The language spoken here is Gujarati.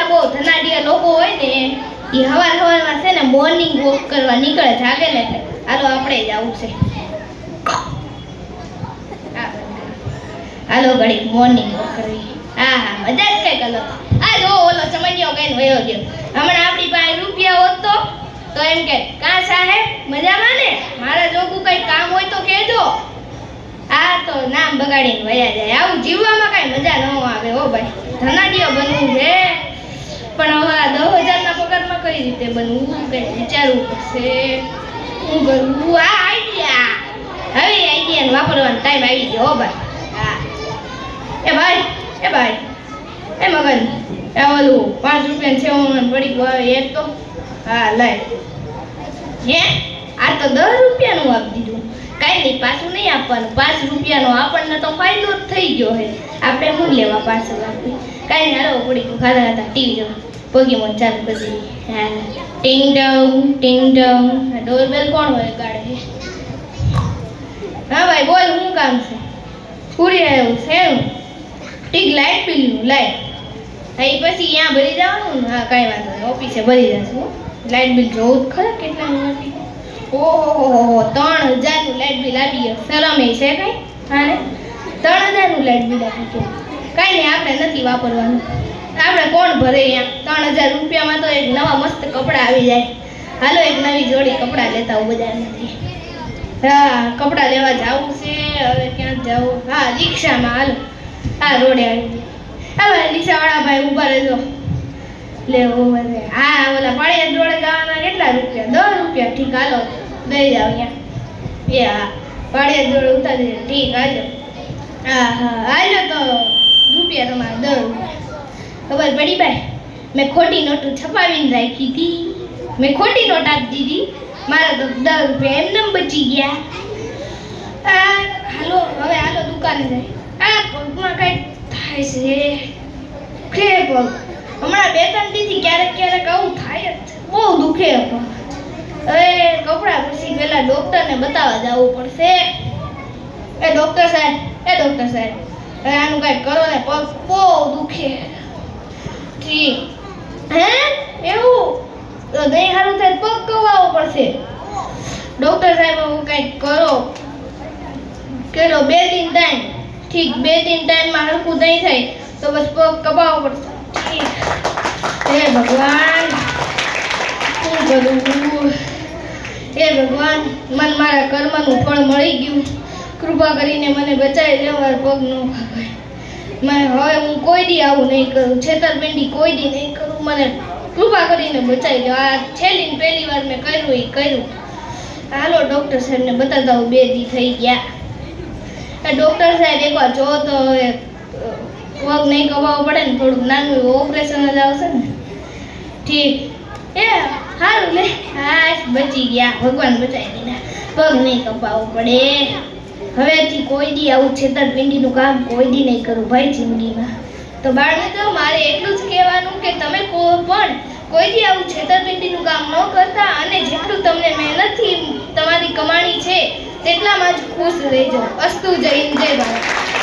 બહુ ધનાઢ્યા લોકો હોય ને એ હવારમાં છે ને મોર્નિંગ વોક કરવા નીકળે જાગે ને એટલે હાલો આપણે જ આવું છે. હાલો ઘડી મોર્નિંગ વોક કરવી. હા મજા જ કઈ કલો. આ જો ઓલો ચમનિયો કઈ વયો ગયો. હમણાં આપણી પાસે રૂપિયા હોત તો એમ કે કા સાહેબ મજામાં ને, મારા જોગું કઈ કામ હોય તો કહેજો. આ તો નામ બગાડીને વયા જાય. આવું જીવવામાં કઈ મજા ન આવે હો ભાઈ. ધનાઢ્યો બનવું છે પણ હવે 10,000 ના પગારમાં કઈ રીતે બનવું કઈ વિચારવું પડશે. હું કરું આ આઈડિયા. હવે આઈડિયાને વાપરવાનો ટાઈમ આવી ગયો હો ભાઈ. હા એ ભાઈ એ મગન એ ઓલું 5 રૂપિયા છે હું પડી આવે એક તો. હા લઈ હે આ તો 10 રૂપિયાનું આપી દીધું. કાંઈ નહીં પાછું નહીં આપવાનું. 5 રૂપિયાનો આપણને તો ફાયદો જ થઈ ગયો છે. આપણે શું લેવા પાછળ આપી. કાંઈ નહીં હાલો પડી ખાતા ખાતા ટીવી જોવા પોગીમોન ચાલુ કરી. હા ટિંગ ડંગ ડોરબેલ કોણ હોય ગાડે. હા ભાઈ બોલ શું કામ છે? પૂરી આવ્યું છે એનું ટીક લાઇટ બિલનું લાઈટ. હા એ પછી ત્યાં ભરી જવાનું ને. હા કાંઈ વાંધો નહીં ઓફિસે ભરી જશું. લાઇટ બિલ જોવું જ ખરા કેટલાનું આપી. ઓહો 3,000નું લાઇટ બિલ આપી ગયો. શરમ એ છે કઈ? હા ને 3,000નું લાઇટ બિલ આપી ગયો. કાંઈ નહીં આપણે નથી વાપરવાનું. આપણે કોણ ભરે અહીંયા 3,000 રૂપિયામાં તો એક નવા મસ્ત કપડાં આવી જાય. હાલો એક નવી જોડી કપડાં લેતા હું બજારમાંથી. હા કપડાં લેવા જવું છે. હવે ક્યાં જવું? હા રિક્ષામાં હાલો. હા રોડે આવી. હા ભાઈ રિક્ષાવાળા ભાઈ ઊભા રહેજો. લેવો બધે હા ઓલા પાળિયાદ રોડે જવાના કેટલા રૂપિયા? 10 રૂપિયા. ઠીક હાલો દઈ જાવ અહીંયા. એ હા પાળિયાદ રોડે ઉતારી દે. ઠીક હાલો. હા હાલો તો રૂપિયા તમારા 10 રૂપિયા. ખબર પડી ભાઈ મેં ખોટી નોટો છપાવીને રાખી હતી. મેં ખોટી નોટ આપી દીધી. મારા તો 10 રૂપિયા એમને બચી ગયા. હાલો હવે હાલો દુકાને જાય. આ પગમાં કઈ થાય છે પગ. હમણાં 2-3 દીથી ક્યારેક આવું થાય જ. બહુ દુખે પગ. હવે કપડા પછી પેલા ડોક્ટરને બતાવવા જવું પડશે. એ ડોક્ટર સાહેબ હવે આનું કઈ કરો ને પગ બહુ દુખે. ઠીક હે એવું તો દહીં સારું થાય પગ કવાવો પડશે. ડોક્ટર સાહેબ હું કંઈક કરો કેલો 2 દિન ટાઈમ. ઠીક 2 દિન ટાઈમમાં હરખું દહીં થાય તો બસ પગ કપાવવો પડશે. ઠીક હે ભગવાન શું કરું? હે ભગવાન મન મારા કર્મનું ફળ મળી ગયું. કૃપા કરીને મને બચાવી લેવા પગ ન કપાય. હવે હું કોઈ દી આવું નહીં કરું. છેતરપિંડી કોઈ દી નહીં કરું. મને કૃપા કરીને બચાવી લો. આ છેલ્લી પહેલી વાર મેં કર્યું એ કર્યું. હાલો ડૉક્ટર સાહેબને બતાવતા 2 દી થઈ ગયા. ડૉક્ટર સાહેબ એકવાર જો તો હવે પગ નહીં કપાવવો પડે ને થોડુંક નાનું ઓપરેશન જ આવશે ને. ઠીક એ સારું લે હા બચી ગયા. ભગવાન બચાવી દીધા. પગ નહીં કપાવવો પડે. હવેથી કોઈ દી આવું છેતરપિંડીનું કામ કોઈ દી નહીં કરું ભાઈ જિંદગીમાં. તો બાળમિત્રો મારે એટલું જ કહેવાનું કે તમે પણ કોઈ દી આવું છેતરપિંડીનું કામ ન કરતા અને જેટલું તમને મહેનતથી તમારી કમાણી છે તેટલામાં જ ખુશ રહેજો. અસ્તુ જય હિન્દ જય ભારત.